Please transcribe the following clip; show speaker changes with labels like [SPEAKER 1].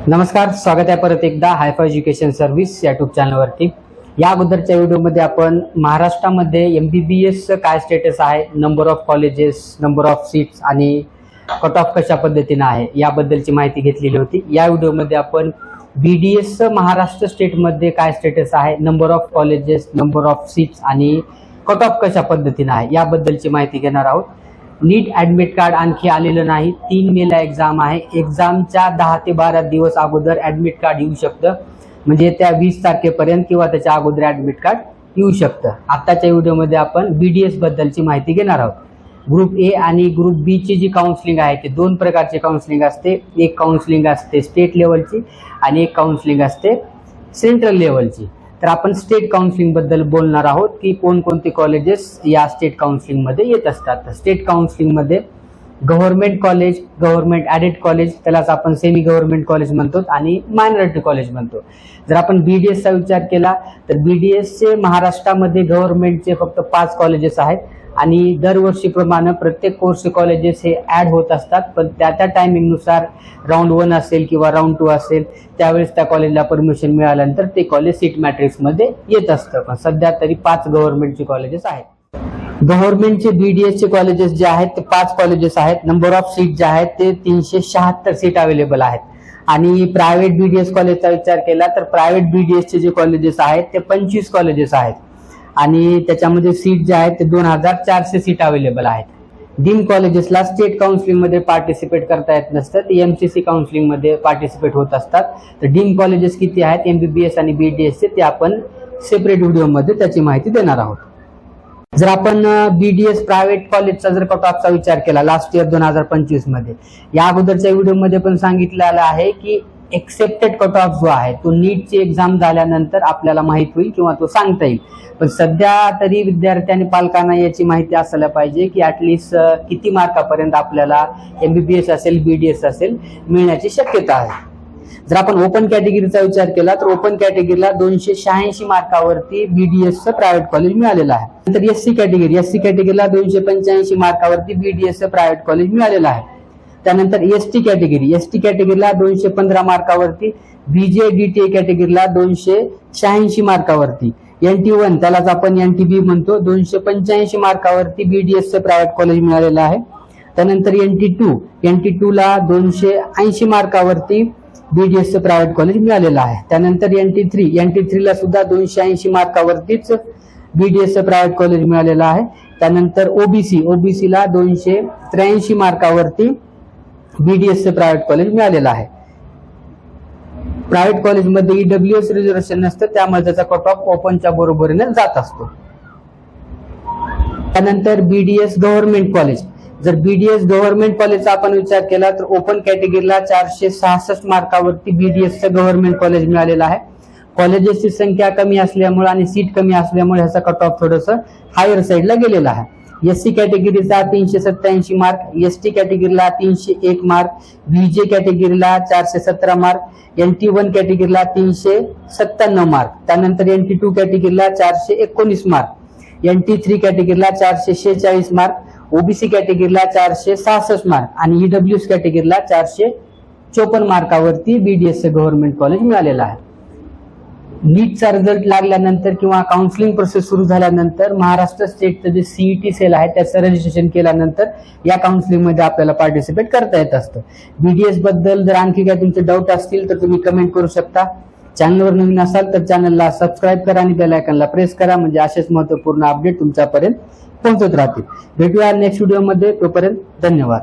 [SPEAKER 1] नमस्कार, स्वागत आहे परत एकदा हायफाय एज्युकेशन सर्व्हिस यूट्यूब चॅनलवरती। या अगोदरच्या व्हिडिओमध्ये आपण महाराष्ट्रामध्ये MBBS काय स्टेटस आहे, number of colleges, number of seats आणि कट ऑफ कशा पद्धतीने आहे याबद्दलची माहिती घेतलेली होती। या व्हिडिओमध्ये आपण BDS महाराष्ट्र स्टेटमध्ये काय स्टेटस आहे, number of colleges, number of seats आणि कट ऑफ कशा पद्धतीने आहे याबद्दलची माहिती घेणार आहोत। नीट ऍडमिट कार्ड आणखी आलेलं नाही। 3 मेला एक्झाम आहे। एक्झामच्या 10 ते 12 दिवस अगोदर ऍडमिट कार्ड येऊ शकतं, म्हणजे त्या 20 तारखेपर्यंत किंवा त्याच्या अगोदर ऍडमिट कार्ड येऊ शकतं। आताच्या व्हिडिओमध्ये आपण BDS बद्दलची माहिती घेणार आहोत। ग्रुप ए आणि ग्रुप बी ची जी काउन्सिलिंग आहे ते दोन प्रकारची काउन्सिलिंग असते। एक काउन्सिलिंग असते स्टेट लेवलची आणि एक काउन्सिलिंग असते सेंट्रल लेवलची। तर आपण स्टेट काउन्सिलिंग बद्दल बोलणार आहोत की कोणकोणते कॉलेजेस या स्टेट काउन्सिलिंग मध्ये येत असतात। स्टेट काउन्सिलिंग मध्ये government college, government added college, त्यालाच आपण सेमी गव्हर्नमेंट कॉलेज म्हणतो आणि मायनॉरिटी कॉलेज म्हणतो। जर आपण BDS चा विचार केला तर BDS चे महाराष्ट्रामध्ये गव्हर्नमेंटचे फक्त 5 कॉलेजेस आहेत आणि दरवर्षीप्रमाणे प्रत्येक कोर्सचे कॉलेजेस हे ऍड होत असतात, पण त्या टायमिंग नुसार राऊंड 1 असेल किंवा राऊंड 2 असेल त्यावेळेस त्या कॉलेजला परमिशन मिळाल्यानंतर ते कॉलेज सीट मॅट्रिक्स मध्ये येत असतं। पण सध्या तरी 5 गव्हर्नमेंटचे कॉलेजेस आहेत। गव्हर्नमेंटचे BDS चे कॉलेजेस जे आहेत ते 5 कॉलेजेस आहेत। नंबर ऑफ सीट जे आहेत ते 376 सीट अवेलेबल आहेत। आणि प्रायव्हेट BDS कॉलेजचा विचार केला तर प्रायव्हेट BDS चे जे कॉलेजेस आहेत ते 25 कॉलेजेस आहेत आणि त्याच्यामध्ये सीट जे आहेत ते 2400 सीट अवेलेबल आहेत। डीम कॉलेजेसला स्टेट काउन्सिलिंग मध्ये पार्टिसिपेट करता येत नसतं, ते MCC काउन्सिलिंग मध्ये पार्टिसिपेट होत असतात। तर डीम कॉलेजेस किती आहेत MBBS आणि BDS चे ते आपण सेपरेट व्हिडिओमध्ये त्याची माहिती देणार आहोत। जर आपण BDS प्रायव्हेट कॉलेजचा जर कट ऑफचा विचार केला लास्ट इयर 2025 मध्ये, या अगोदरच्या व्हिडिओमध्ये पण सांगितलेलं आहे की एक्सेप्टेड कट ऑफ जो आहे तो नीटची एक्झाम झाल्यानंतर आपल्याला माहित होईल किंवा तो सांगता येईल। पण सध्या तरी विद्यार्थी आणि पालकांना याची माहिती असायला पाहिजे की ऍटलिस्ट किती मार्कापर्यंत आपल्याला MBBS असेल BDS असेल मिळण्याची शक्यता आहे। जर आपण ओपन कॅटेगरीचा विचार केला तर ओपन कॅटेगरीला 286 मार्कावरती BDS चं प्रायव्हेट कॉलेज मिळालेलं आहे। नंतर SC कॅटेगरीला 285 मार्कावरती BDS चं प्रायव्हेट कॉलेज मिळालेलं आहे। त्यानंतर ST कॅटेगरीला 215 मार्कावरती, BJ DTA कॅटेगरीला 286 मार्कावरती, NT1 त्यालाच आपण NTB म्हणतो 285 मार्कावरती BDS चं प्रायव्हेट कॉलेज मिळालेलं आहे। त्यानंतर NT2 ला 280 मार्कावरती BDS चं प्रायव्हेट कॉलेज मिळालेलं आहे। त्यानंतर NT3 ला सुद्धा 280 मार्कावरतीच BDS चं प्रायव्हेट कॉलेज मिळालेलं आहे। त्यानंतर OBC ला 283 मार्कावरती BDS चं प्रायव्हेट कॉलेज मिळालेलं आहे। प्रायव्हेट कॉलेजमध्ये EWS रिझर्वेशन नसतं, त्यामुळे त्याचा कट ऑफ ओपनच्या बरोबरीने जात असतो। त्यानंतर BDS गव्हर्नमेंट कॉलेज, जर BDS गव्हर्नमेंट कॉलेजचा आपण विचार केला तर ओपन कॅटेगरीला 466 मार्कावरती BDS चं गव्हर्नमेंट कॉलेज मिळालेलं आहे। कॉलेजेसची संख्या कमी असल्यामुळे आणि सीट कमी असल्यामुळे ह्याचा कट ऑफ थोडंसं हायर साईडला गेलेला आहे। SC कॅटेगरीचा 387 mark, ST कॅटेगरीला 301 mark, BJ कॅटेगरीला 417 mark, NT1 कॅटेगरीला 397 mark, त्यानंतर NT2 कॅटेगरीला 419 mark, NT3 कॅटेगरीला 446 mark, OBC कॅटेगरीला 466 mark आणि EWS कॅटेगरीला 454 मार्कावरती BDS चं गव्हर्नमेंट कॉलेज मिळालेलं आहे। नीटचा रिझल्ट लागल्यानंतर किंवा काउन्सिलिंग प्रोसेस सुरू झाल्यानंतर महाराष्ट्र स्टेटचं जे CET सेल आहे त्याचं रजिस्ट्रेशन केल्यानंतर या काउन्सिलिंग मध्ये आपल्याला पार्टिसिपेट करता येत असतं। BDS बद्दल जर आणखी काही तुमचे डाऊट असतील तर तुम्ही कमेंट करू शकता। चॅनलवर नवीन असाल तर चॅनलला सबस्क्राईब करा आणि बेल आयकॉनला प्रेस करा, म्हणजे असेच महत्त्वपूर्ण अपडेट तुमच्यापर्यंत पोहोचत राहतील। भेटूया नेक्स्ट व्हिडिओमध्ये, तोपर्यंत धन्यवाद।